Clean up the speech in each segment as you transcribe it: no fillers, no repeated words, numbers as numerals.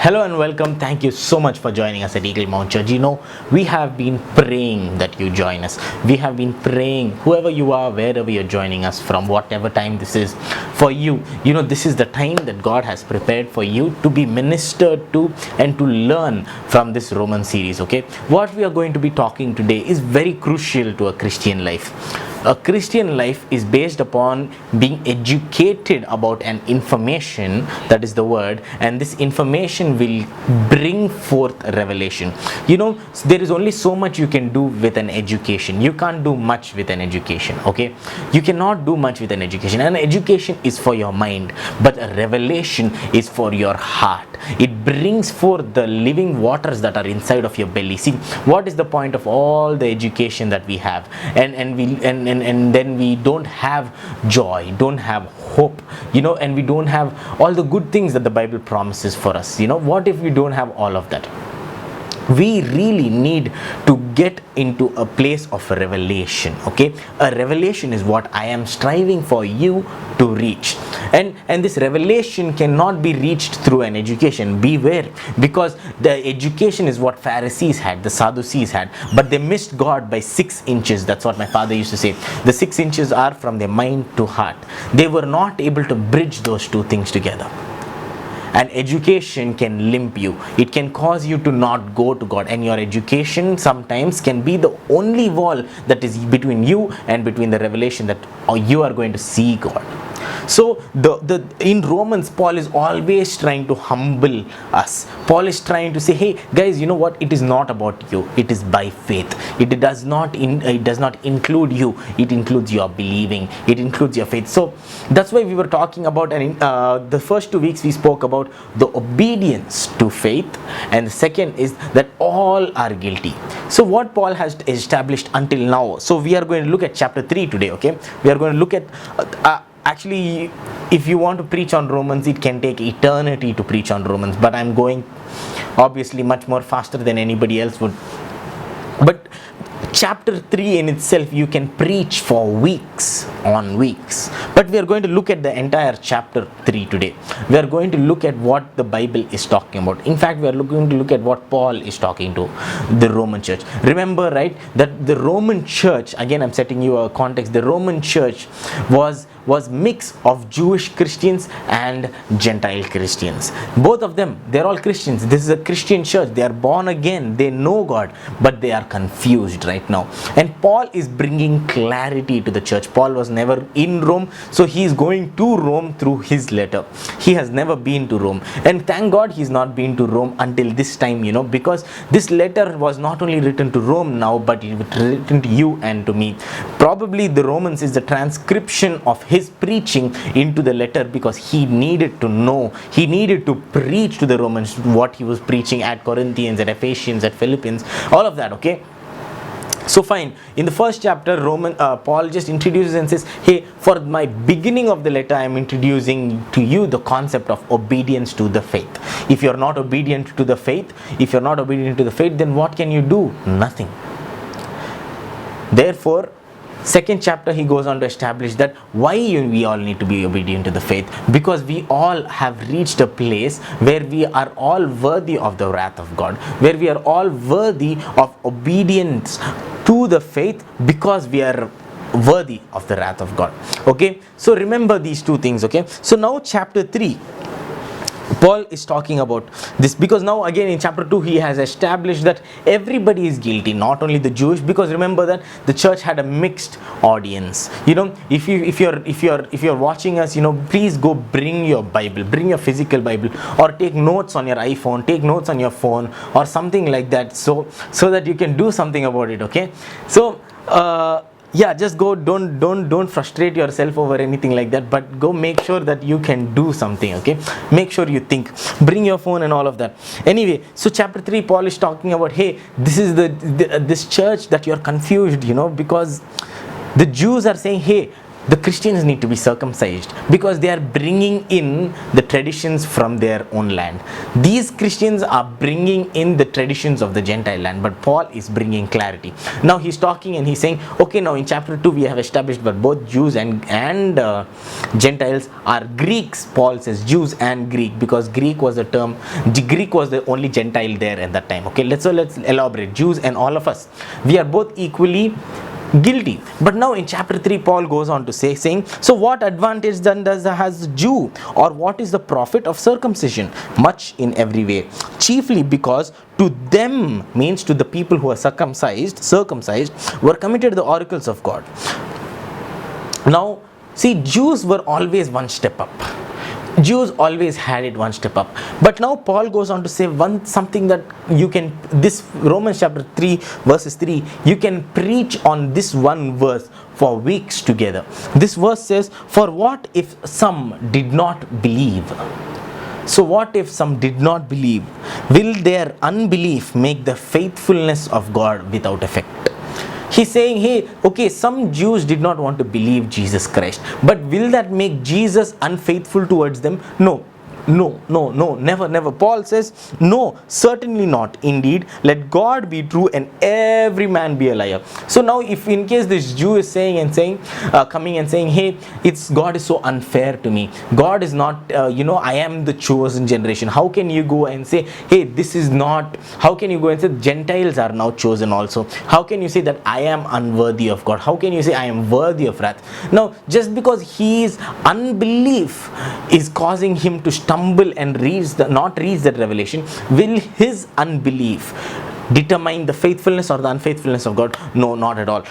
Hello and welcome. Thank you so much for joining us at Eagle Mount Church. We have been praying that you join us. We have been praying, whoever you are, wherever you're joining us from, whatever time this is for you. This is the time that God has prepared for you to be ministered to and to learn from this Roman series. Okay, what we are going to be talking today is very crucial to a Christian life. A Christian life is based upon being educated about an information, that is the word, and this information will bring forth revelation. There is only so much you can do with an education. You can't do much with an education, okay? You cannot do much with an education. An education is for your mind, but a revelation is for your heart. It brings forth the living waters that are inside of your belly. See, what is the point of all the education that we have? And then we don't have joy, don't have hope, and we don't have all the good things that the Bible promises for us. What if we don't have all of that? We really need to get into a place of revelation. Okay, a revelation is what I am striving for you to reach, and this revelation cannot be reached through an education. Beware, because the education is what Pharisees had, the Sadducees had, but they missed God by 6 inches. That's what my father used to say. The 6 inches are from their mind to heart. They were not able to bridge those two things together. And education can limp you. It can cause you to not go to God, and your education sometimes can be the only wall that is between you and between the revelation that you are going to see God. So in Romans, Paul is always trying to humble us. Paul is trying to say, hey guys, you know what? It is not about you. It is by faith. It does not include you. It includes your believing. It includes your faith. So that's why we were talking about, and the first 2 weeks we spoke about the obedience to faith, and the second is that all are guilty. So what Paul has established until now. So we are going to look at chapter 3 today. Okay, we are going to look at actually, if you want to preach on Romans, it can take eternity to preach on Romans, but I'm going obviously much more faster than anybody else would. But chapter 3 in itself, you can preach for weeks on weeks. But we are going to look at the entire chapter 3 today. We are going to look at what the Bible is talking about. In fact, we are going to look at what Paul is talking to the Roman church. Remember, right, that the Roman church, again I'm setting you a context, the Roman church was mix of Jewish Christians and Gentile Christians. Both of them, they're all Christians. This is a Christian church. They are born again. They know God, but they are confused right now. And Paul is bringing clarity to the church. Paul was never in Rome, so he is going to Rome through his letter. He has never been to Rome, and thank God he's not been to Rome until this time, because this letter was not only written to Rome now, but it was written to you and to me. Probably the Romans is the transcription of his preaching into the letter, because he needed to know, he needed to preach to the Romans what he was preaching at Corinthians, at Ephesians, at Philippians, all of that. Okay, so fine. In the first chapter, Paul just introduces and says, hey, for my beginning of the letter, I am introducing to you the concept of obedience to the faith. If you're not obedient to the faith, then what can you do? Nothing. Therefore, second chapter, he goes on to establish that why we all need to be obedient to the faith, because we all have reached a place where we are all worthy of the wrath of God, where we are all worthy of obedience to the faith, because we are worthy of the wrath of God. Okay, so remember these two things. Okay, so now chapter 3, Paul is talking about this, because now again in chapter 2 he has established that everybody is guilty, not only the Jewish, because remember that the church had a mixed audience. If you're watching us, please go bring your Bible, bring your physical Bible, or take notes on your iPhone, take notes on your phone, or something like that, so that you can do something about it. Okay, so just go, don't frustrate yourself over anything like that, but go make sure that you can do something. Okay, make sure you think, bring your phone and all of that. Anyway, so chapter 3, Paul is talking about, hey, this is this church that you're confused, because the Jews are saying, hey, the Christians need to be circumcised because they are bringing in the traditions from their own land. These Christians are bringing in the traditions of the Gentile land, but Paul is bringing clarity. Now he's talking and he's saying, okay, now in chapter 2 we have established that both Jews and Gentiles are Greeks. Paul says Jews and Greek because Greek was the only Gentile there at that time. Okay, let's elaborate. Jews and all of us, we are both equally guilty. But now in chapter 3 Paul goes on to saying, so what advantage then has Jew, or what is the profit of circumcision? Much in every way, chiefly because to them, means to the people who are circumcised were committed the oracles of God. Now see, Jews were always one step up. Jews always had it one step up. But now Paul goes on to say something that you can, this Romans chapter 3 verses 3, you can preach on this one verse for weeks together. This verse says, for what if some did not believe? So what if some did not believe? Will their unbelief make the faithfulness of God without effect? He's saying, hey, okay, some Jews did not want to believe Jesus Christ, but will that make Jesus unfaithful towards them? No, never. Paul says, no, certainly not. Indeed, let God be true and every man be a liar. So now if in case this Jew is coming and saying, hey, God is so unfair to me. God is not, I am the chosen generation. How can you go and say, hey, this is not, how can you go and say Gentiles are now chosen also? How can you say that I am unworthy of God? How can you say I am worthy of wrath? Now, just because his unbelief is causing him to stumble and not reach that revelation, will his unbelief determine the faithfulness or the unfaithfulness of God? No, not at all.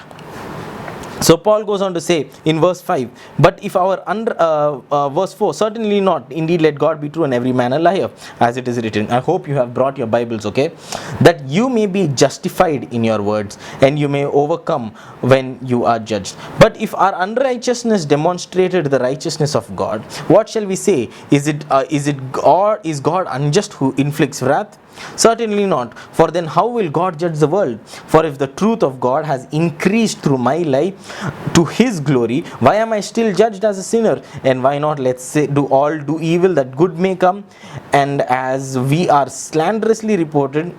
So Paul goes on to say in verse 5, but if verse 4, certainly not. Indeed, let God be true and every man a liar, as it is written. I hope you have brought your Bibles, okay? That you may be justified in your words and you may overcome when you are judged. But if our unrighteousness demonstrated the righteousness of God, what shall we say? Is God unjust who inflicts wrath? Certainly not. For then how will God judge the world? For if the truth of God has increased through my life to his glory, why am I still judged as a sinner? And why not, let's say, do evil that good may come? And as we are slanderously reported,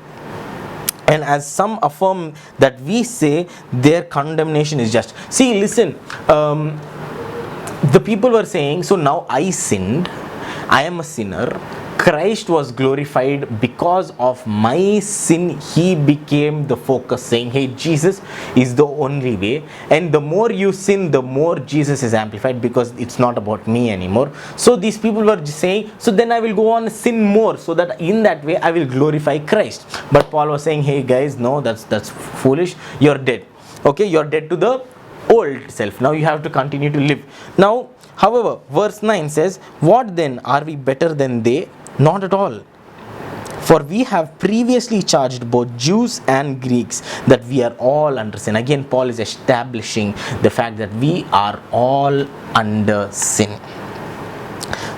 and as some affirm that we say, their condemnation is just. See, listen, the people were saying, so now I sinned, I am a sinner, Christ was glorified because of my sin. He became the focus, saying, hey, Jesus is the only way. And the more you sin, the more Jesus is amplified, because it's not about me anymore. So these people were just saying, so then I will go on sin more, so that in that way I will glorify Christ. But Paul was saying, hey guys, no, that's foolish. You're dead. Okay, you're dead to the old self. Now you have to continue to live. Now, however, verse 9 says, what then? Are we better than they? Not at all. For we have previously charged both Jews and Greeks that we are all under sin. Again, Paul is establishing the fact that we are all under sin.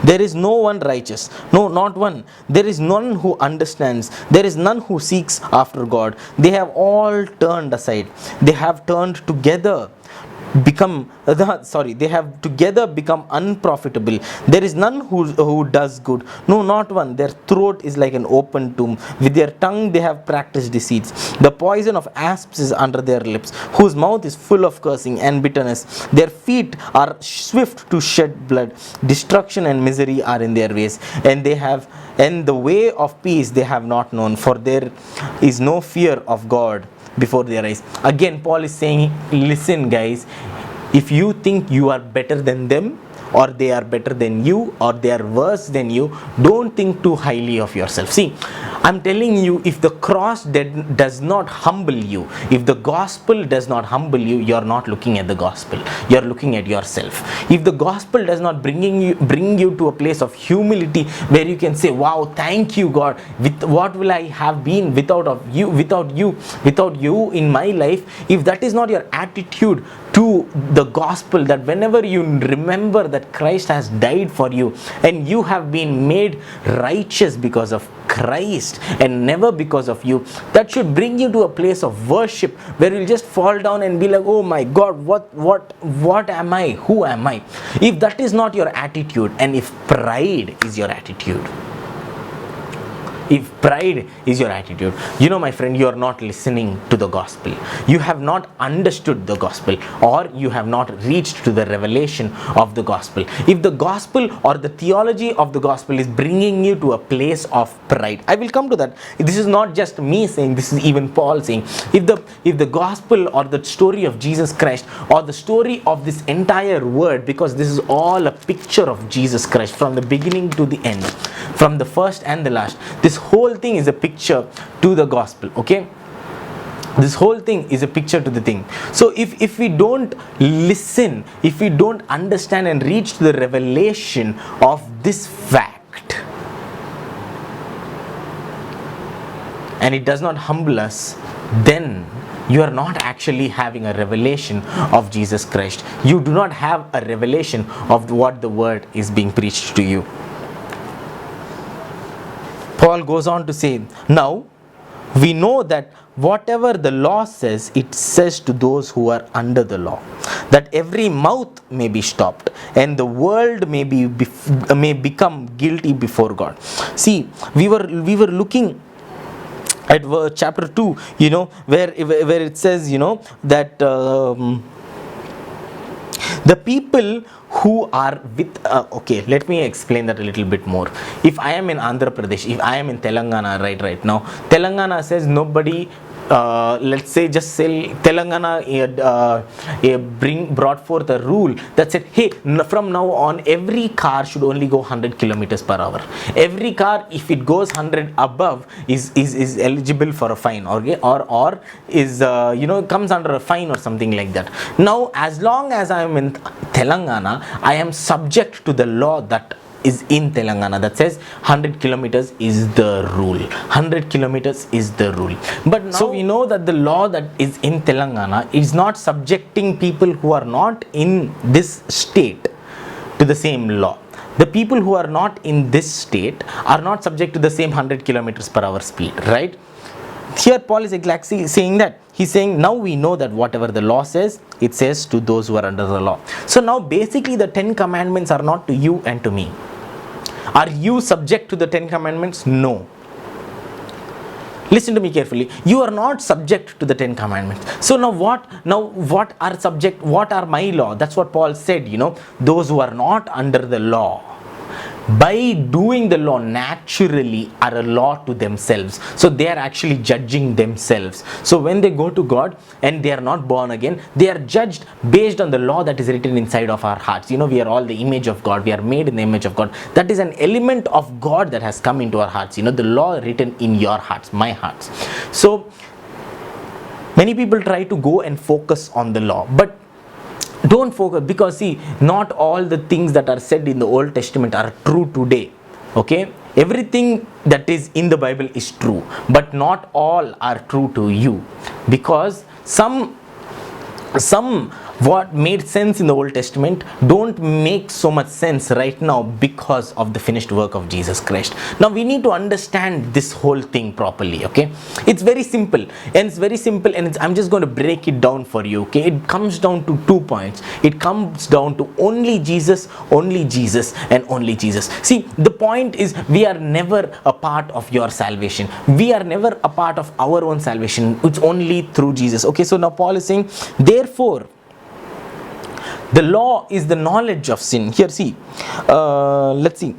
There is no one righteous, no, not one. There is none who understands. There is none who seeks after God. They have all turned aside. They have turned together. They have together become unprofitable. There is none who does good, no, not one. Their throat is like an open tomb. With their tongue they have practiced deceits. The poison of asps is under their lips, whose mouth is full of cursing and bitterness. Their feet are swift to shed blood. Destruction and misery are in their ways, and the way of peace they have not known, for there is no fear of God before their eyes. Again, Paul is saying, listen guys, if you think you are better than them, or they are better than you, or they are worse than you, don't think too highly of yourself. See, I'm telling you, if the cross does not humble you, if the gospel does not humble you, you're not looking at the gospel, you're looking at yourself. If the gospel does not bring you to a place of humility where you can say, wow, thank you God, what will I have been without you in my life? If that is not your attitude to the gospel, that whenever you remember that Christ has died for you and you have been made righteous because of Christ, Christ and never because of you, that should bring you to a place of worship where you'll just fall down and be like, oh my God, what am I? Who am I? If that is not your attitude, and if pride is your attitude, if pride is your attitude, you know, my friend, you are not listening to the gospel. You have not understood the gospel, or you have not reached to the revelation of the gospel. If the gospel or the theology of the gospel is bringing you to a place of pride, I will come to that. This is not just me saying, this is even Paul saying. If the gospel or the story of Jesus Christ or the story of this entire word, because this is all a picture of Jesus Christ from the beginning to the end, from the first and the last, this whole thing is a picture to the gospel. Okay, this whole thing is a picture to the thing. So if we don't listen, if we don't understand and reach to the revelation of this fact, and it does not humble us, then you are not actually having a revelation of Jesus Christ. You do not have a revelation of what the word is being preached to you. Paul goes on to say, now we know that whatever the law says, it says to those who are under the law, that every mouth may be stopped and the world may become guilty before God. See, we were looking at chapter 2, you know, where it says, you know, that the people who are with okay, let me explain that a little bit more. If I am in Andhra Pradesh, if I am in Telangana right now, Telangana says nobody, let's say, just say Telangana brought forth a rule that said, hey, from now on every car should only go 100 kilometers per hour. Every car, if it goes 100 above, is eligible for a fine, okay, or is you know, comes under a fine or something like that. Now, as long as I am in Telangana, I am subject to the law that is in Telangana, that says 100 kilometers is the rule. 100 kilometers is the rule. But now, so we know that the law that is in Telangana is not subjecting people who are not in this state to the same law. The people who are not in this state are not subject to the same 100 kilometers per hour speed, right? Here Paul is exactly saying that. He's saying, now we know that whatever the law says, it says to those who are under the law. So now basically the 10 commandments are not to you and to me. Are you subject to the 10 commandments? No. Listen to me carefully. You are not subject to the 10 commandments. So now what are my law? That's what Paul said, you know, those who are not under the law, by doing the law, naturally are a law to themselves. So they are actually judging themselves. So when they go to God and they are not born again, they are judged based on the law that is written inside of our hearts. You know, we are all the image of God. We are made in the image of God. That is an element of God that has come into our hearts. You know, the law written in your hearts, my hearts. So many people try to go and focus on the law, but don't focus, because see, not all the things that are said in the Old Testament are true today. Okay, everything that is in the Bible is true, but not all are true to you, because some what made sense in the Old Testament don't make so much sense right now because of the finished work of Jesus Christ. Now we need to understand this whole thing properly. Okay, it's very simple, and I'm just going to break it down for you. Okay, it comes down to 2 points. It comes down to only Jesus, and only Jesus. See, the point is, we are never a part of your salvation. We are never a part of our own salvation. It's only through Jesus. Okay, so now Paul is saying, therefore, the law is the knowledge of sin. Here, see, let's see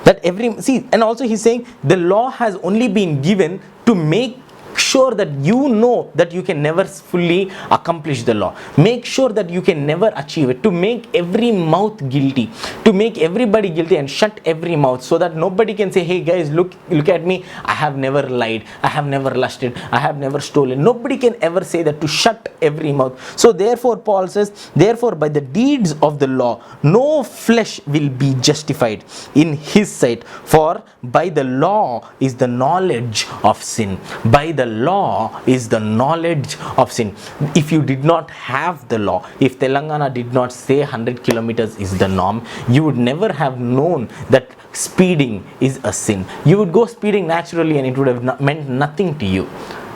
that and also he's saying the law has only been given to make sure that you know that you can never fully accomplish the law. Make sure that you can never achieve it, to make every mouth guilty, to make everybody guilty and shut every mouth, so that nobody can say, hey guys, look at me, I have never lied, I have never lusted, I have never stolen. Nobody can ever say that, to shut every mouth. So therefore Paul says, therefore by the deeds of the law no flesh will be justified in his sight, for by the law is the knowledge of sin. By the law is the knowledge of sin. If you did not have the law, if Telangana did not say 100 kilometers is the norm, you would never have known that speeding is a sin. You would go speeding naturally and it would have meant nothing to you.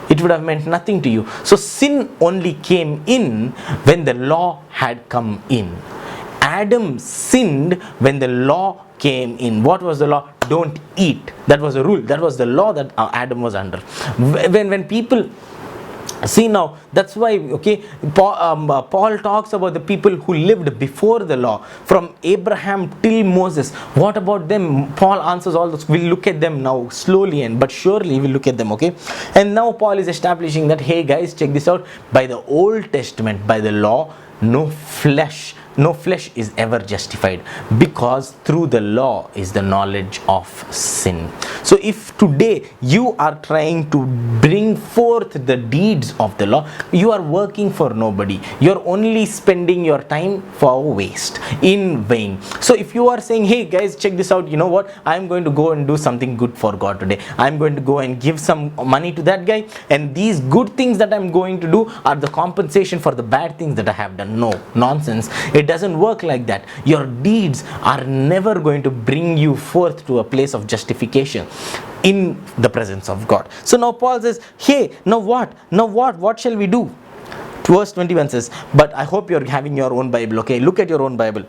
It would have meant nothing to you. So sin only came in when the law had come in. Adam sinned when the law came in. What was the law? Don't eat. That was the rule. That was the law that Adam was under. When people see now, that's why, okay, Paul talks about the people who lived before the law, from Abraham till Moses. What about them? Paul answers all this. We'll look at them now slowly and but surely we'll look at them, okay? And now Paul is establishing that, hey guys, check this out. By the Old Testament, by the law, no flesh is ever justified, because through the law is the knowledge of sin. So if today you are trying to bring forth the deeds of the law, you are working for nobody. You're only spending your time for waste, in vain. So if you are saying, hey guys, check this out, you know what, I'm going to go and do something good for God today. I'm going to go and give some money to that guy, and these good things that I'm going to do are the compensation for the bad things that I have done. No, nonsense. It doesn't work like that. Your deeds are never going to bring you forth to a place of justification in the presence of God. So now Paul says, hey, now what shall we do? Verse 21 says, but I hope you're having your own Bible, okay? Look at your own Bible.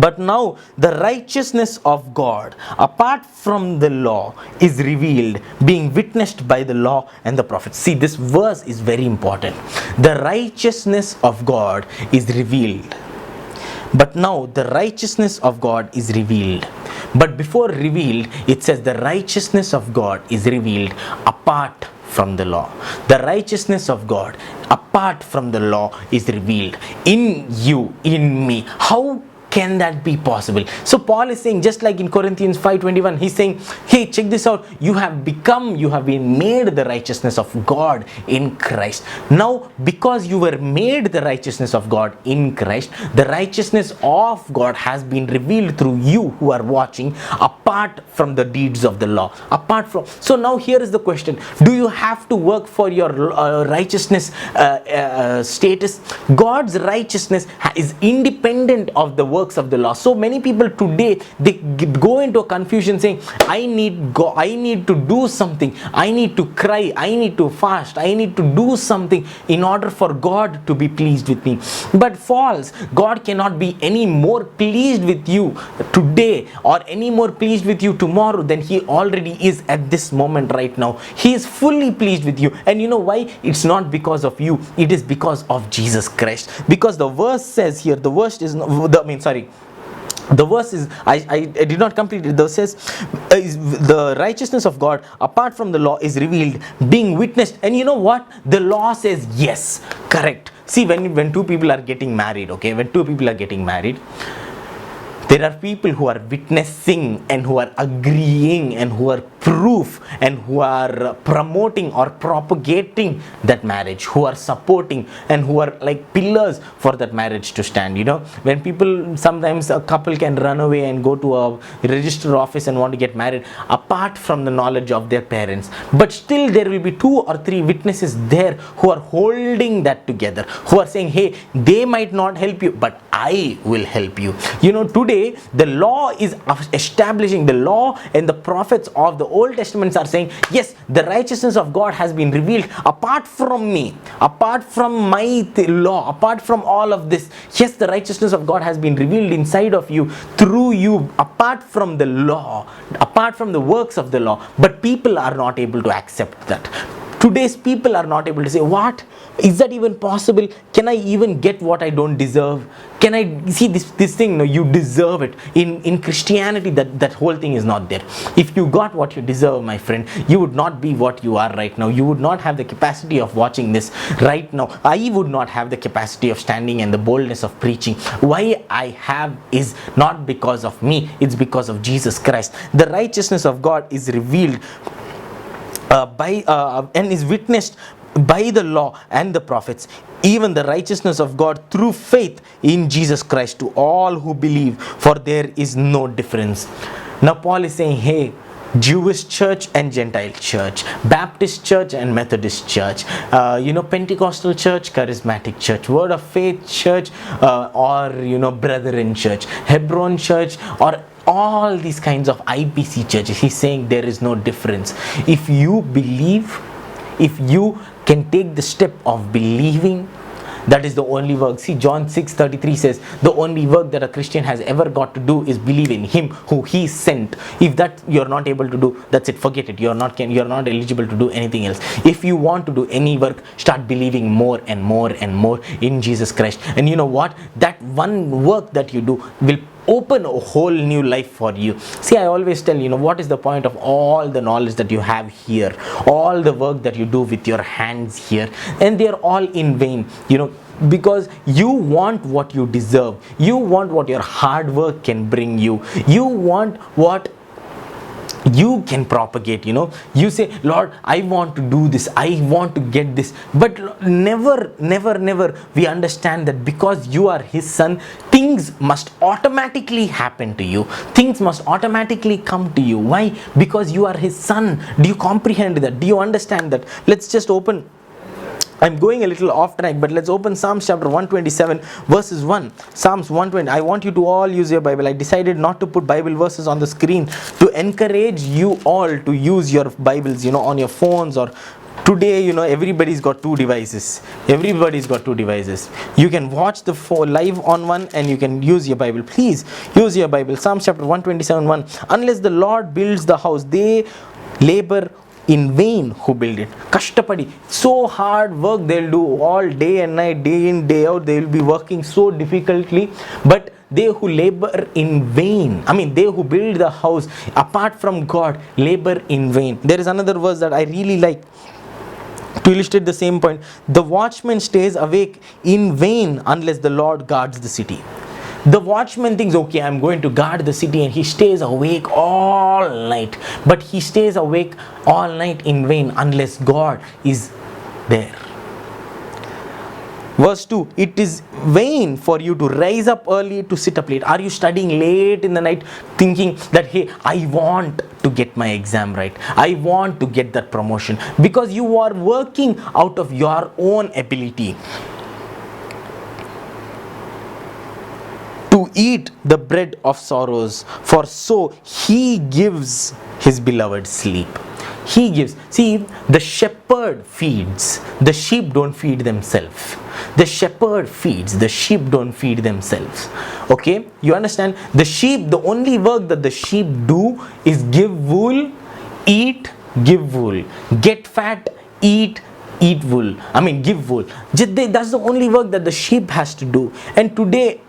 But now the righteousness of God apart from the law is revealed, being witnessed by the law and the prophets. See, this verse is very important. The righteousness of God is revealed. But now the righteousness of God is revealed. But before revealed, it says the righteousness of God is revealed apart from the law. The righteousness of God apart from the law is revealed in you, in me. How can that be possible? So Paul is saying, just like in Corinthians 5:21, he's saying, hey, check this out. You have been made the righteousness of God in Christ. Now, because you were made the righteousness of God in Christ, the righteousness of God has been revealed through you who are watching, apart from the deeds of the law. So now here is the question. Do you have to work for your righteousness status? God's righteousness is independent of the works of the law. So many people today, they go into a confusion saying, I need to do something, I need to cry, I need to fast, I need to do something in order for God to be pleased with me. But false. God cannot be any more pleased with you today or any more pleased with you tomorrow than he already is at this moment right now. He is fully pleased with you. And you know why? It's not because of you, it is because of Jesus Christ. Because the verse says here, the verse is I did not complete it. The verse says the righteousness of God apart from the law is revealed, being witnessed. And you know what? The law says yes, correct. See, when two people are getting married, okay, there are people who are witnessing and who are agreeing and who are proof and who are promoting or propagating that marriage, who are supporting and who are like pillars for that marriage to stand. You know, when people, sometimes a couple can run away and go to a register office and want to get married apart from the knowledge of their parents, but still there will be 2 or 3 witnesses there who are holding that together, who are saying, hey, they might not help you, but I will help you. You know, today the law is establishing, the law and the prophets of the Old Testaments are saying, yes, the righteousness of God has been revealed apart from me, apart from my law, apart from all of this. Yes, the righteousness of God has been revealed inside of you, through you, apart from the law, apart from the works of the law. But people are not able to accept that. Today's people are not able to say, what? Is that even possible? Can I even get what I don't deserve? Can I see this thing? No, you deserve it. In Christianity, that whole thing is not there. If you got what you deserve, my friend, you would not be what you are right now. You would not have the capacity of watching this right now. I would not have the capacity of standing and the boldness of preaching. Why I have is not because of me. It's because of Jesus Christ. The righteousness of God is revealed and is witnessed by the law and the prophets, even the righteousness of God through faith in Jesus Christ to all who believe, for there is no difference. Now Paul is saying, hey, Jewish church and Gentile church, Baptist church and Methodist church, Pentecostal church, Charismatic church, Word of Faith church, or Brethren church, Hebron church, or all these kinds of IPC churches. He's saying there is no difference. If you believe, if you can take the step of believing, that is the only work. See, John 6:33 says the only work that a Christian has ever got to do is believe in him who he sent. If that you're not able to do, that's it, forget it. You're not eligible to do anything else. If you want to do any work, start believing more and more and more in Jesus Christ. And you know what? That one work that you do will open a whole new life for you. See, I always tell what is the point of all the knowledge that you have here, all the work that you do with your hands here, and they are all in vain, because you want what you deserve, you want what your hard work can bring you, you want what you can propagate. You say, Lord, I want to do this, I want to get this, but never we understand that because you are his son, things must automatically happen to you, things must automatically come to you. Why? Because you are his son. Do you comprehend that? Do you understand that? Let's just open, I'm going a little off track, but let's open Psalms chapter 127 verses 1. Psalms 120. I want you to all use your Bible. I decided not to put Bible verses on the screen to encourage you all to use your Bibles, on your phones, or today, everybody's got two devices. You can watch the live on one and you can use your Bible. Please use your Bible. Psalms chapter 127 1. Unless the Lord builds the house, they labor in vain who build it. Kashtapadi, so hard work they'll do all day and night, day in, day out. They will be working so difficultly, but they who labor in vain, they who build the house apart from God, labor in vain. There is another verse that I really like to illustrate the same point. The watchman stays awake in vain unless the Lord guards the city. The watchman thinks, okay, I'm going to guard the city, and he stays awake all night. But he stays awake all night in vain unless God is there. Verse 2, it is vain for you to rise up early to sit up late. Are you studying late in the night thinking that, hey, I want to get my exam right, I want to get that promotion, because you are working out of your own ability to eat the bread of sorrows, for so he gives his beloved sleep. He gives. See, the shepherd feeds. The sheep don't feed themselves. The shepherd feeds. The sheep don't feed themselves. Okay? You understand? The sheep, the only work that the sheep do is give wool, eat, give wool. Get fat, eat wool. Give wool. That's the only work that the sheep has to do. And today,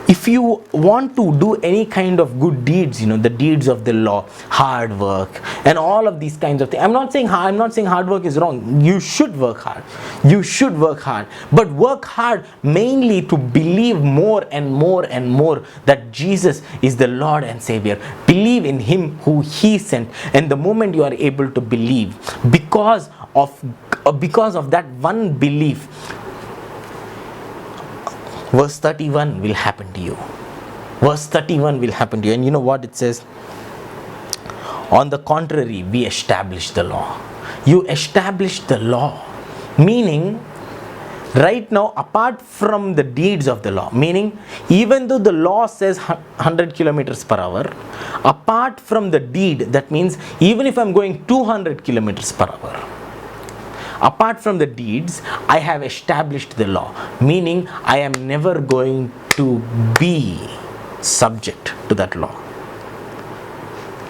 if you want to do any kind of good deeds, the deeds of the law, hard work, and all of these kinds of things. I'm not saying hard work is wrong. You should work hard. But work hard mainly to believe more and more and more that Jesus is the Lord and Savior. Believe in him who he sent. And the moment you are able to believe, because of that one belief, verse 31 will happen to you. And you know what it says? On the contrary, we establish the law. You establish the law. Meaning, right now, apart from the deeds of the law, meaning, even though the law says 100 kilometers per hour, apart from the deed, that means, even if I'm going 200 kilometers per hour, apart from the deeds, I have established the law, meaning I am never going to be subject to that law.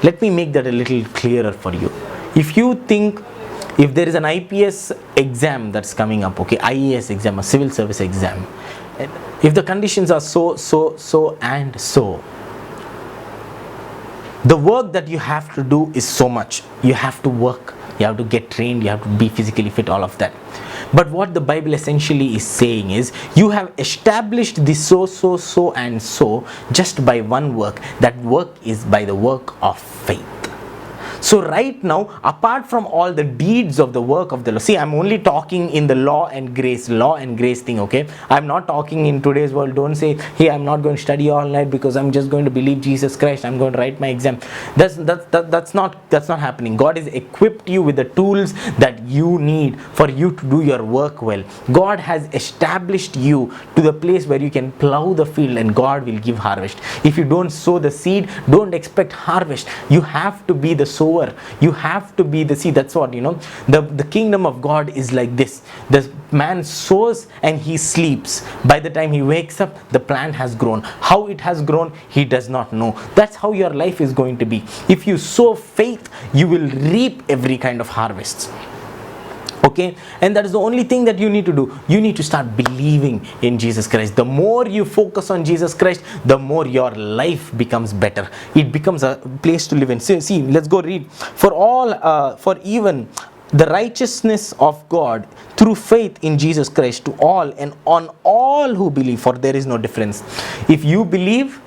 Let me make that a little clearer for you. If you think, if there is an IPS exam that's coming up, okay, IAS exam, a civil service exam, if the conditions are so, and so, the work that you have to do is so much. You have to work, you have to get trained, you have to be physically fit, all of that. But what the Bible essentially is saying is, you have established this so and so just by one work. That work is by the work of faith. So right now, apart from all the deeds of the work of the law, see, I'm only talking in the law and grace thing, okay? I'm not talking in today's world. Don't say, hey, I'm not going to study all night because I'm just going to believe Jesus Christ, I'm going to write my exam. That's not happening. God has equipped you with the tools that you need for you to do your work well. God has established you to the place where you can plow the field and God will give harvest. If you don't sow the seed, don't expect harvest. You have to be the sower, you have to be the seed. That's what, the kingdom of God is like this. The man sows and he sleeps. By the time he wakes up, the plant has grown. How it has grown, he does not know. That's how your life is going to be. If you sow faith, you will reap every kind of harvests. Okay, and that is the only thing that you need to do. You need to start believing in Jesus Christ. The more you focus on Jesus Christ, the more your life becomes better. It becomes a place to live in. See, let's go read. For even the righteousness of God through faith in Jesus Christ to all and on all who believe, for there is no difference. If you believe,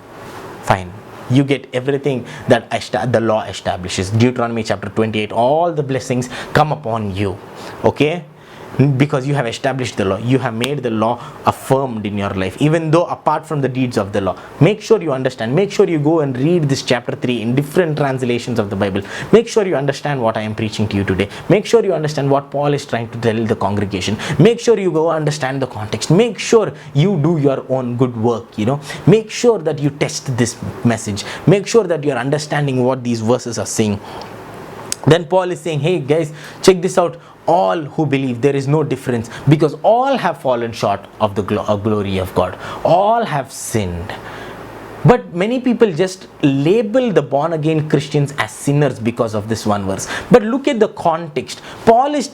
fine, you get everything that the law establishes. Deuteronomy chapter 28, all the blessings come upon you, okay? Because you have established the law, you have made the law affirmed in your life, even though apart from the deeds of the law. Make sure you understand. Make sure you go and read this chapter 3 in different translations of the Bible. Make sure you understand what I am preaching to you today. Make sure you understand what Paul is trying to tell the congregation. Make sure you go understand the context. Make sure you do your own good work, Make sure that you test this message. Make sure that you are understanding what these verses are saying. Then Paul is saying, hey guys, check this out. All who believe, there is no difference, because all have fallen short of the glory of God. All have sinned. But many people just label the born again Christians as sinners because of this one verse. But look at the context. Paul is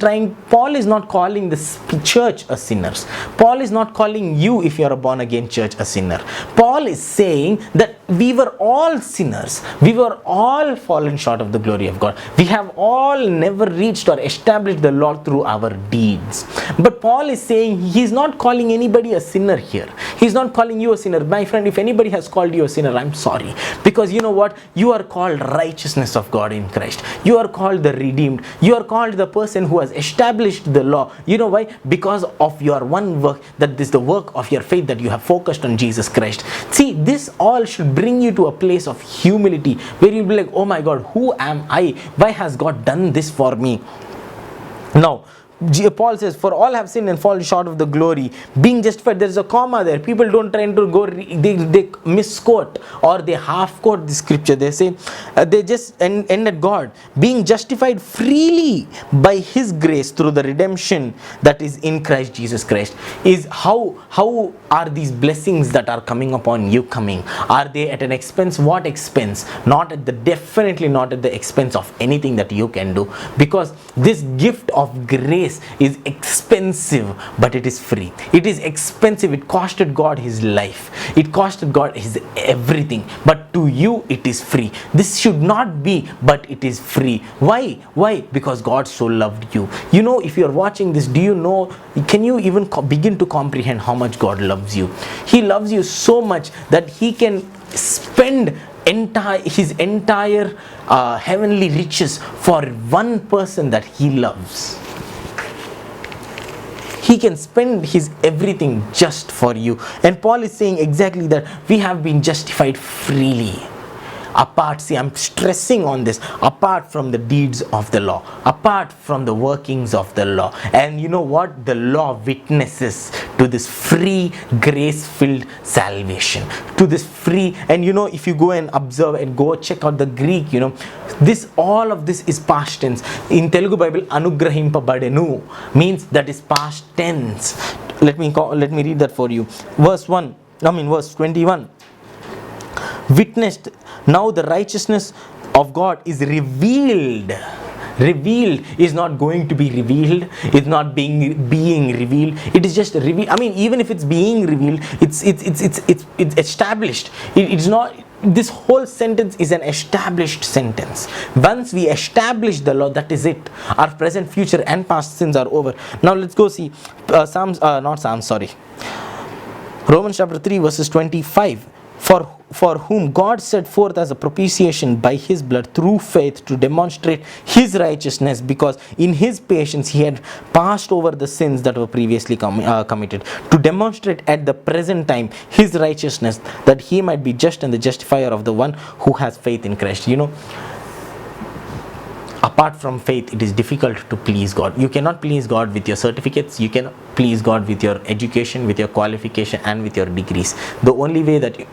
not calling the church a sinners. Paul is not calling you, if you are a born again church, a sinner. Paul is saying that we were all sinners. We were all fallen short of the glory of God. We have all never reached or established the law through our deeds. But Paul is saying, he's not calling anybody a sinner here. He's not calling you a sinner. My friend, if anybody has called you a sinner, I'm sorry. Because you know what? You are called righteousness of God in Christ. You are called the redeemed. You are called the person who has established the law. You know why? Because of your one work, that is the work of your faith, that you have focused on Jesus Christ. See, this all should bring you to a place of humility where you'll be like, oh my God, who am I? Why has God done this for me? Now, Paul says, for all have sinned and fall short of the glory, being justified. There is a comma there. People don't try to go, they misquote or they half quote the scripture. They say, they just end at God. Being justified freely by His grace through the redemption that is in Christ Jesus Christ. Is how are these blessings that are coming upon you coming? Are they at an expense? What expense? Definitely not at the expense of anything that you can do, because this gift of grace is expensive, but it is free. It is expensive. It costed God His life. It costed God His everything. But to you, it is free. This should not be, but it is free. Why? Because God so loved you. You know, if you are watching this, do you know, can you even begin to comprehend how much God loves you? He loves you so much that He can spend His entire heavenly riches for one person that He loves. He can spend His everything just for you. And Paul is saying exactly that. We have been justified freely. I'm stressing on this, apart from the deeds of the law, apart from the workings of the law. And you know what? The law witnesses to this free, grace-filled salvation, to this free. And you know, if you go and observe and go check out the Greek, you know, all of this is past tense. In Telugu Bible, anugrahimpabadenu means that is past tense. Let me read that for you. Verse 21. Witnessed, now the righteousness of God is revealed. Revealed is not going to be revealed. It's not being revealed. It is just revealed. I mean, even if it's being revealed, it's established. It's not. This whole sentence is an established sentence. Once we establish the law, that is it. Our present, future, and past sins are over. Now let's go see Romans chapter 3 verses 25. for whom God set forth as a propitiation by his blood through faith to demonstrate his righteousness, because in his patience he had passed over the sins that were previously committed, to demonstrate at the present time his righteousness, that he might be just and the justifier of the one who has faith in Christ. Apart from faith, it is difficult to please God. You cannot please God with your certificates. You cannot please God with your education, with your qualification, and with your degrees. The only way that you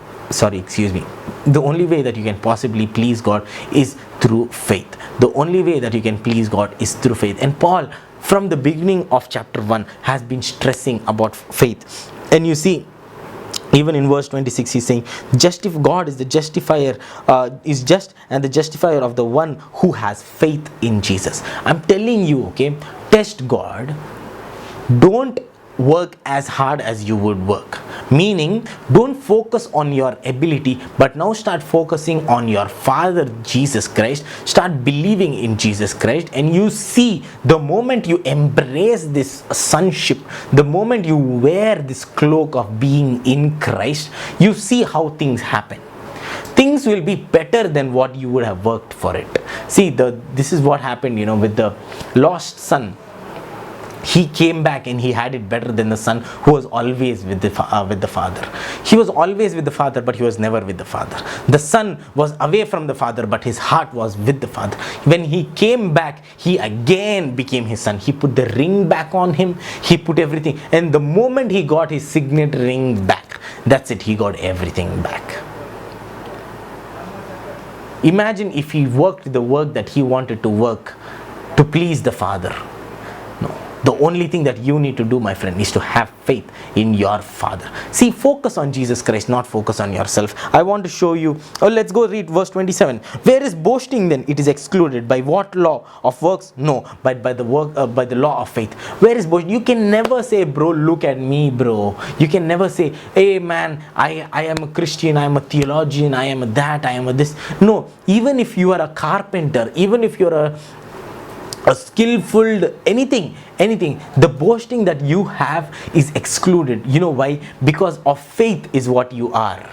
can possibly please God is through faith. The only way that you can please God is through faith. And Paul, from the beginning of chapter 1, has been stressing about faith. And you see, even in verse 26, he's saying, just if God is the justifier, is just and the justifier of the one who has faith in Jesus. I'm telling you, okay, test God. Don't work as hard as you would work. Meaning, don't focus on your ability, but now start focusing on your Father Jesus Christ. Start believing in Jesus Christ, and you see, the moment you embrace this sonship, the moment you wear this cloak of being in Christ, you see how things happen. Things will be better than what you would have worked for it. See, this is what happened, with the lost son. He came back and he had it better than the son who was always with the father. He was always with the father, but he was never with the father. The son was away from the father, but his heart was with the father. When he came back, he again became his son. He put the ring back on him. He put everything. And the moment he got his signet ring back, that's it. He got everything back. Imagine if he worked the work that he wanted to work to please the father. The only thing that you need to do, my friend, is to have faith in your Father. See, focus on Jesus Christ, not focus on yourself. I want to show you. Let's go read verse 27. Where is boasting then? It is excluded. By what law? Of works? No, but by the law of faith. Where is boasting? You can never say, bro, look at me, bro. You can never say, hey man, I am a Christian, I am a theologian, I am a that, I am a this. No, even if you are a carpenter, even if you're a skillful, anything, the boasting that you have is excluded. You know why? Because of faith is what you are.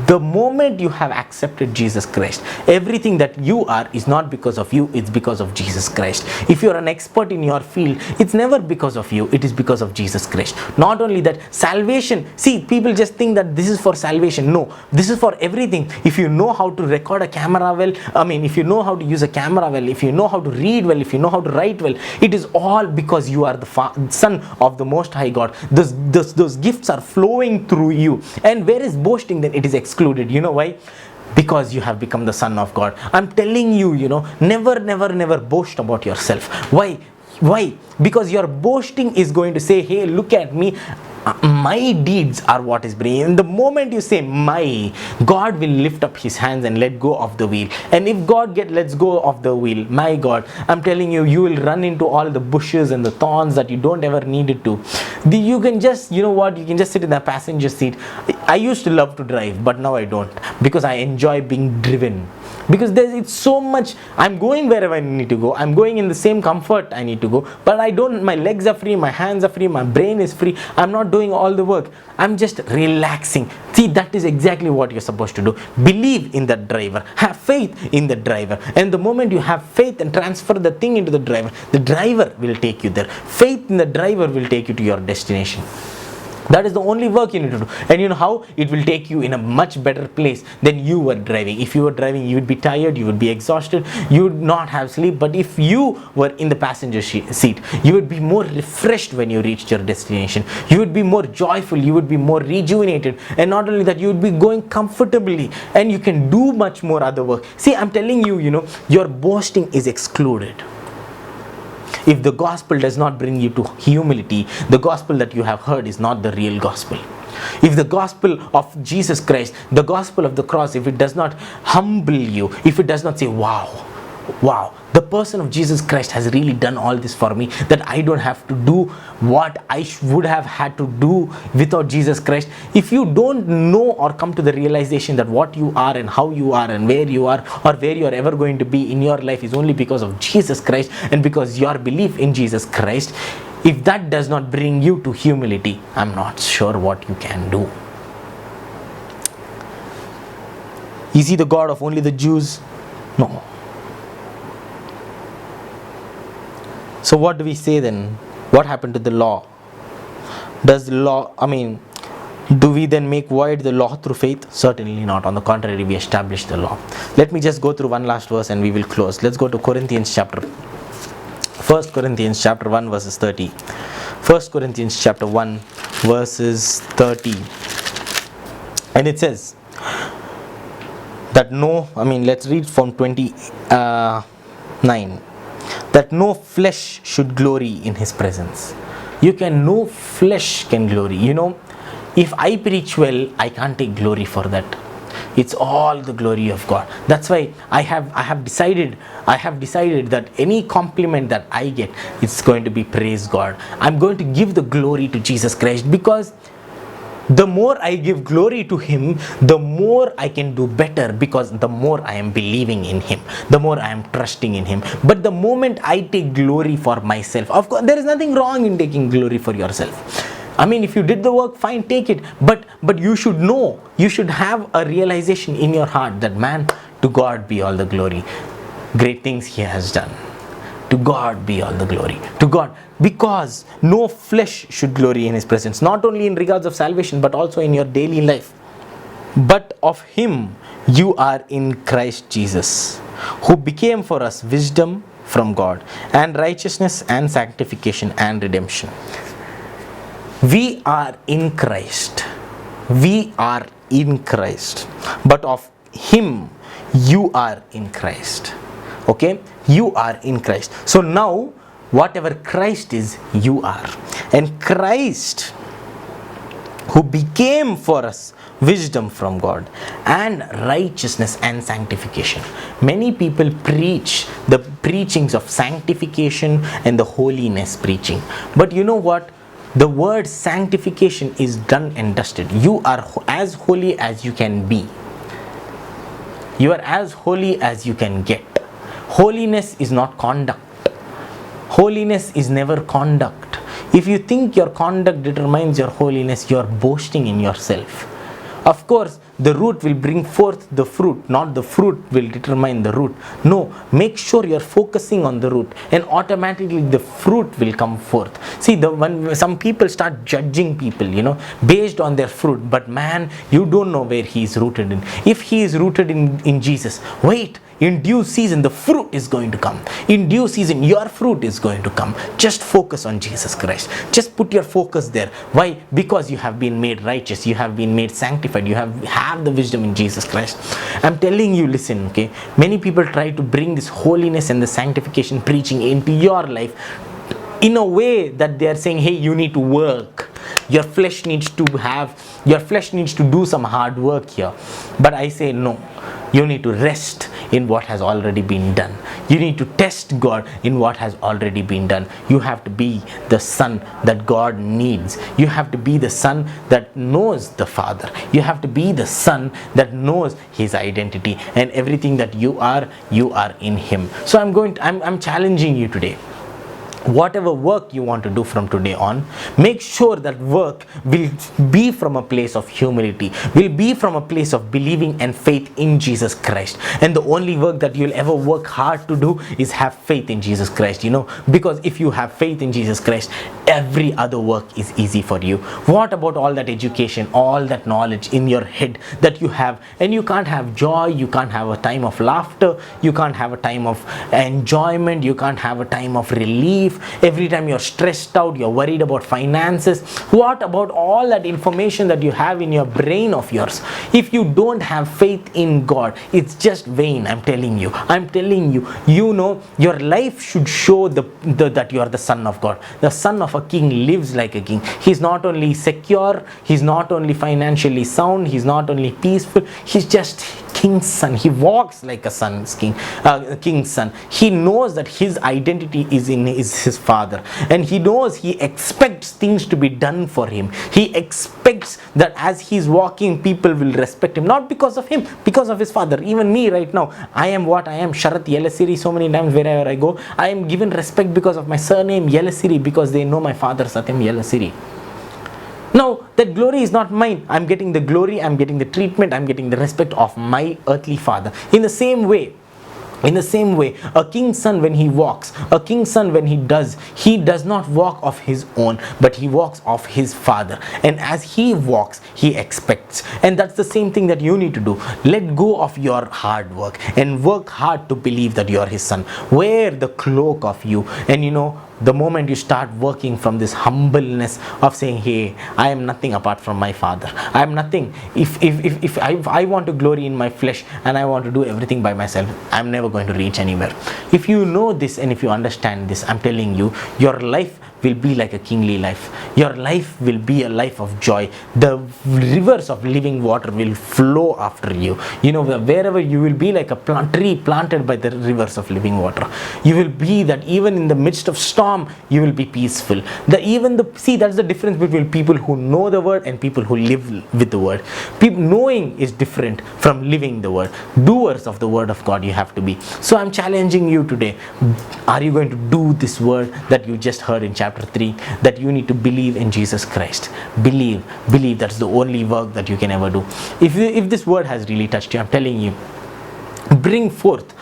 The moment you have accepted Jesus Christ, everything that you are is not because of you, it's because of Jesus Christ. If you're an expert in your field, it's never because of you, it is because of Jesus Christ. Not only that, salvation, see, people just think that this is for salvation. No, this is for everything. If you know how to record a camera well, if you know how to use a camera well, if you know how to read well, if you know how to write well, it is all because you are the Son of the Most High God. Those gifts are flowing through you. And where is boasting then? It is excluded. You know why? Because you have become the Son of God. I'm telling you, never boast about yourself. Why? Because your boasting is going to say, hey, look at me, my deeds are what is bringing. And the moment you say my, God will lift up his hands and let go of the wheel. And if God lets go of the wheel, my God, I'm telling you, you will run into all the bushes and the thorns that you don't ever need it to. You can just, you can just sit in the passenger seat. I used to love to drive, but now I don't, because I enjoy being driven. Because it's so much, I'm going wherever I need to go, I'm going in the same comfort I need to go, but my legs are free, my hands are free, my brain is free, I'm not doing all the work, I'm just relaxing. See, that is exactly what you're supposed to do. Believe in the driver, have faith in the driver, and the moment you have faith and transfer the thing into the driver will take you there. Faith in the driver will take you to your destination. That is the only work you need to do. And you know how? It will take you in a much better place than you were driving. If you were driving, you would be tired, you would be exhausted, you would not have sleep. But if you were in the passenger seat, you would be more refreshed when you reached your destination. You would be more joyful, you would be more rejuvenated. And not only that, you would be going comfortably and you can do much more other work. See, I'm telling you, your boasting is excluded. If the gospel does not bring you to humility, the gospel that you have heard is not the real gospel. If the gospel of Jesus Christ, the gospel of the cross, if it does not humble you, if it does not say, wow, the person of Jesus Christ has really done all this for me, that I don't have to do what I would have had to do without Jesus Christ. If you don't know or come to the realization that what you are and how you are and where you are or where you are ever going to be in your life is only because of Jesus Christ and because your belief in Jesus Christ, if that does not bring you to humility, I'm not sure what you can do. Is he the God of only the Jews? No. So what do we say then? What happened to the law? Does the law, do we then make void the law through faith? Certainly not. On the contrary, we establish the law. Let me just go through one last verse and we will close. Let's go to 1 Corinthians chapter 1 verses 30. 1 Corinthians chapter 1 verses 30. And it says that let's read from 29. That no flesh should glory in his presence. No flesh can glory. If I preach well, I can't take glory for that. It's all the glory of God. That's why I have decided that any compliment that I get, it's going to be praise God. I'm going to give the glory to Jesus Christ, because the more I give glory to him, the more I can do better, because the more I am believing in him, the more I am trusting in him. But the moment I take glory for myself, of course there is nothing wrong in taking glory for yourself. If you did the work, fine, take it. But you should know, you should have a realization in your heart that, man, to God be all the glory. Great things he has done. To God be all the glory. To God. Because no flesh should glory in his presence. Not only in regards of salvation, but also in your daily life. But of him you are in Christ Jesus, who became for us wisdom from God, and righteousness and sanctification and redemption. We are in Christ. We are in Christ. But of him you are in Christ. Okay? You are in Christ. So now, whatever Christ is, you are. And Christ, who became for us wisdom from God and righteousness and sanctification. Many people preach the preachings of sanctification and the holiness preaching. But you know what? The word sanctification is done and dusted. You are as holy as you can be. You are as holy as you can get. Holiness is not conduct. Holiness is never conduct. If you think your conduct determines your holiness, you are boasting in yourself. Of course, the root will bring forth the fruit, not the fruit will determine the root. No, make sure you are focusing on the root, and automatically the fruit will come forth. See, when some people start judging people, based on their fruit, but man, you don't know where he is rooted in. If he is rooted in Jesus, wait. In due season, the fruit is going to come. In due season, your fruit is going to come. Just focus on Jesus Christ. Just put your focus there. Why? Because you have been made righteous. You have been made sanctified. You have the wisdom in Jesus Christ. I'm telling you, listen, okay? Many people try to bring this holiness and the sanctification preaching into your life in a way that they are saying, hey, you need to work. Your flesh needs to do some hard work here. But I say no. You need to rest in what has already been done. You need to test God in what has already been done. You have to be the son that God needs. You have to be the son that knows the Father. You have to be the son that knows his identity, and everything that you are in him. So I'm challenging you today. Whatever work you want to do from today on, make sure that work will be from a place of humility, will be from a place of believing and faith in Jesus Christ. And the only work that you'll ever work hard to do is have faith in Jesus Christ, because if you have faith in Jesus Christ, every other work is easy for you. What about all that education, all that knowledge in your head that you have, and you can't have joy, you can't have a time of laughter, you can't have a time of enjoyment, you can't have a time of relief. Every time you're stressed out, you're worried about finances. What about all that information that you have in your brain of yours? If you don't have faith in God, it's just vain. I'm telling you, your life should show that you are the son of God. The son of a king lives like a king. He's not only secure, he's not only financially sound, he's not only peaceful, he's just king's son. He walks like a king's son. He knows that his identity is his father, and he expects things to be done for him. He expects that as he's walking, people will respect him, not because of him, because of his father. Even me right now, I am what I am, Sharath Yelasiri. So many times wherever I go, I am given respect because of my surname Yelasiri, because they know my father Satyam Yelasiri. Now, that glory is not mine. I'm getting the glory, I'm getting the treatment, I'm getting the respect of my earthly father. In the same way, a king's son, when he walks, a king's son, when he does not walk of his own, but he walks of his father. And as he walks, he expects. And that's the same thing that you need to do. Let go of your hard work and work hard to believe that you are his son. Wear the cloak of you. And the moment you start working from this humbleness of saying, hey, I am nothing apart from my father. I am nothing. If I want to glory in my flesh and I want to do everything by myself, I'm never going to reach anywhere. If you know this and if you understand this, I'm telling you, your life will be like a kingly life. Your life will be a life of joy. The rivers of living water will flow after you. Wherever you will be like a tree planted by the rivers of living water. You will be that even in the midst of storm, you will be peaceful. See, that's the difference between people who know the word and people who live with the word. Knowing is different from living the word. Doers of the word of God you have to be. So I'm challenging you today. Are you going to do this word that you just heard in chapter 3, that you need to believe in Jesus Christ? Believe. That's the only work that you can ever do. If this word has really touched you, I'm telling you, bring forth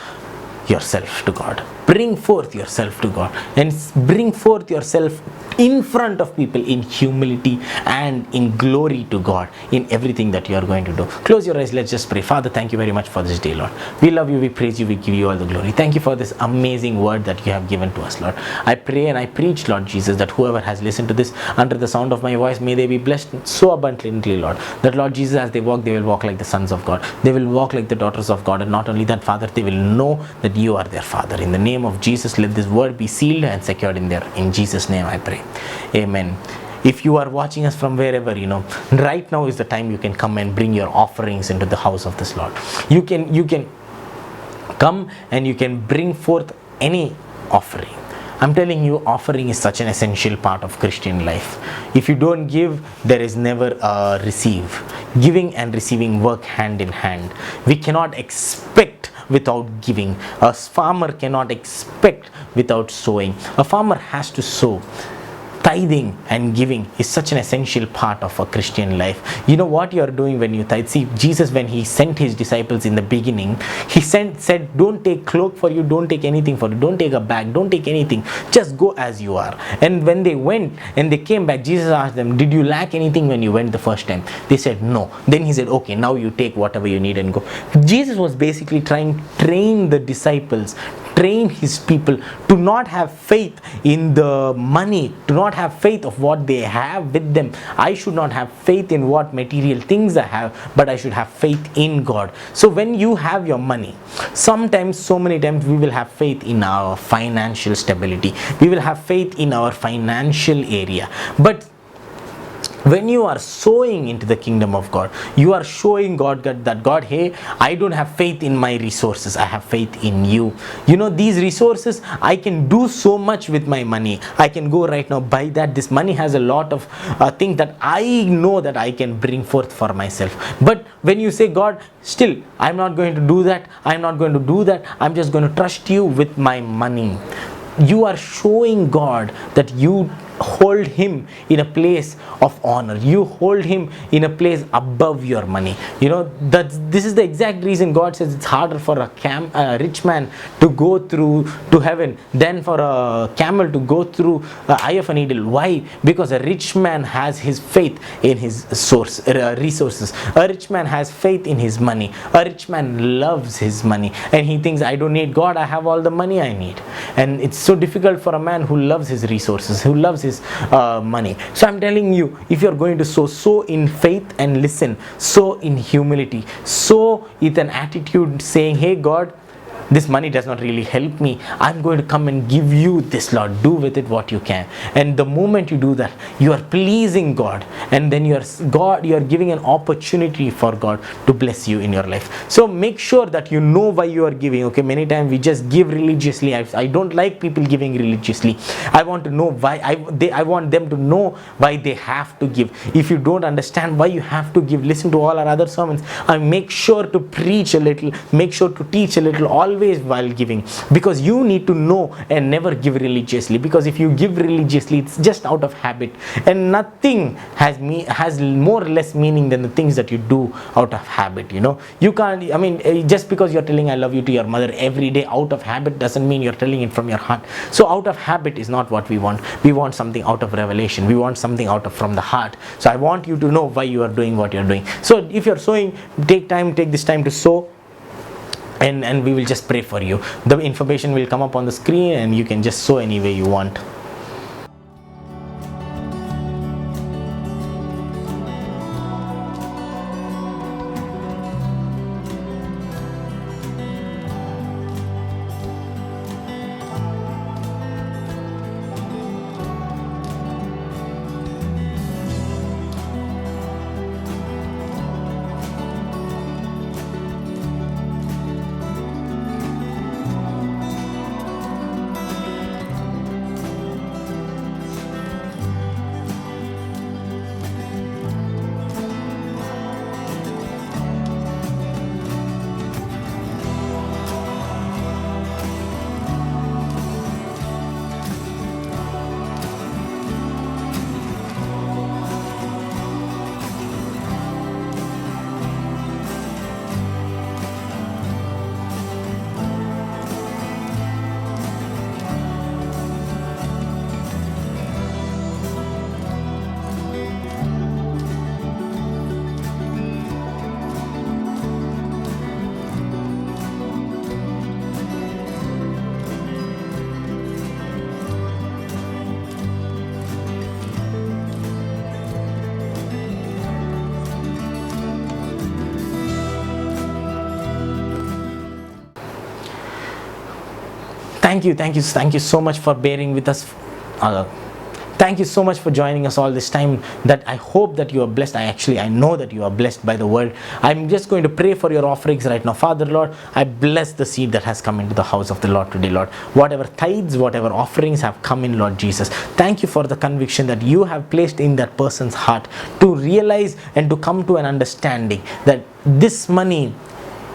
yourself to God. Bring forth yourself to God, and bring forth yourself in front of people in humility and in glory to God in everything that you are going to do. Close your eyes. Let's just pray. Father, thank you very much for this day, Lord. We love you, we praise you, we give you all the glory. Thank you for this amazing word that you have given to us, Lord. I pray and I preach, Lord Jesus, that whoever has listened to this under the sound of my voice, may they be blessed so abundantly, Lord, that Lord Jesus, as they walk, they will walk like the sons of God. They will walk like the daughters of God. And not only that, Father, they will know that you are their Father. In the name of Jesus, let this word be sealed and secured in there. In Jesus' name I pray. Amen. If you are watching us from wherever, right now is the time you can come and bring your offerings into the house of this Lord. You can come and you can bring forth any offering. I'm telling you, offering is such an essential part of Christian life. If you don't give, there is never a receive. Giving and receiving work hand in hand. We cannot expect without giving. A farmer cannot expect without sowing. A farmer has to sow. Tithing and giving is such an essential part of a Christian life. You know what you are doing when you tithe? See, Jesus, when he sent his disciples in the beginning, he said, don't take cloak for you, don't take anything for you, don't take a bag, don't take anything, just go as you are. And when they went and they came back, Jesus asked them, did you lack anything when you went the first time? They said no. Then he said, okay, now you take whatever you need and go. Jesus was basically trying to train the disciples, train his people to not have faith in the money, to not have faith of what they have with them. I should not have faith in what material things I have, but I should have faith in God. So when you have your money, sometimes, so many times, we will have faith in our financial stability. We will have faith in our financial area. But when you are sowing into the kingdom of God, you are showing God that God, hey, I don't have faith in my resources, I have faith in you. These resources, I can do so much with my money. I can go right now buy that. This money has a lot of things that I know that I can bring forth for myself. But when you say, God, still, I'm not going to do that, I'm not going to do that, I'm just going to trust you with my money. You are showing God that you hold him in a place of honor. You hold him in a place above your money. This is the exact reason God says it's harder for a rich man to go through to heaven than for a camel to go through the eye of a needle. Why? Because a rich man has his faith in his resources. A rich man has faith in his money. A rich man loves his money and he thinks, I don't need God, I have all the money I need. And it's so difficult for a man who loves his resources, who loves his money. So I'm telling you, if you're going to sow in faith and listen, sow in humility, sow with an attitude saying, hey God, this money does not really help me. I'm going to come and give you this, Lord. Do with it what you can. And the moment you do that, you are pleasing God, and then you are giving an opportunity for God to bless you in your life. So make sure that you know why you are giving. Okay, many times we just give religiously. I don't like people giving religiously. I want to know why. I want them to know why they have to give. If you don't understand why you have to give, listen to all our other sermons. I make sure to preach a little, make sure to teach a little. Always always while giving, because you need to know and never give religiously, because if you give religiously, it's just out of habit, and nothing has more or less meaning than the things that you do out of habit. You can't, just because you're telling I love you to your mother every day out of habit doesn't mean you're telling it from your heart. So out of habit is not what we want. We want something out of revelation. We want something out of from the heart. So I want you to know why you are doing what you're doing. So if you're sowing, take this time to sow, and we will just pray for you. The information will come up on the screen, and you can just sow any way you want. Thank you so much for bearing with us. Thank you so much for joining us all this time. That I hope that you are blessed. I know that you are blessed by the word. I'm just going to pray for your offerings right now. Father, Lord, I bless the seed that has come into the house of the Lord today, Lord. Whatever tithes, whatever offerings have come in, Lord Jesus, thank you for the conviction that you have placed in that person's heart to realize and to come to an understanding that this money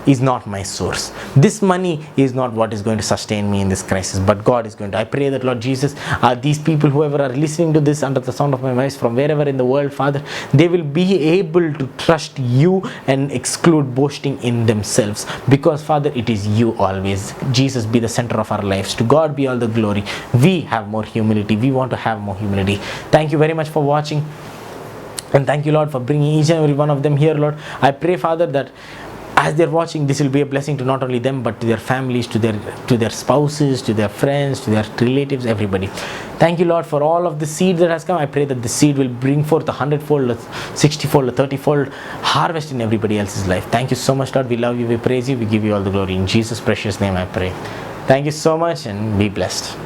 is not my source. This money is not what is going to sustain me in this crisis, but God is going to. I pray that, Lord Jesus, these people, whoever are listening to this under the sound of my voice from wherever in the world, Father, they will be able to trust you and exclude boasting in themselves, because, Father, it is you always. Jesus, be the center of our lives. To God be all the glory. We have more humility. We want to have more humility. Thank you very much for watching, and thank you, Lord, for bringing each and every one of them here, Lord. I pray, Father, that as they're watching, this will be a blessing to not only them, but to their families, to their spouses, to their friends, to their relatives, everybody. Thank you, Lord, for all of the seed that has come. I pray that the seed will bring forth 100-fold, 60-fold, 30-fold harvest in everybody else's life. Thank you so much, Lord. We love you, we praise you, we give you all the glory. In Jesus' precious name I pray. Thank you so much, and be blessed.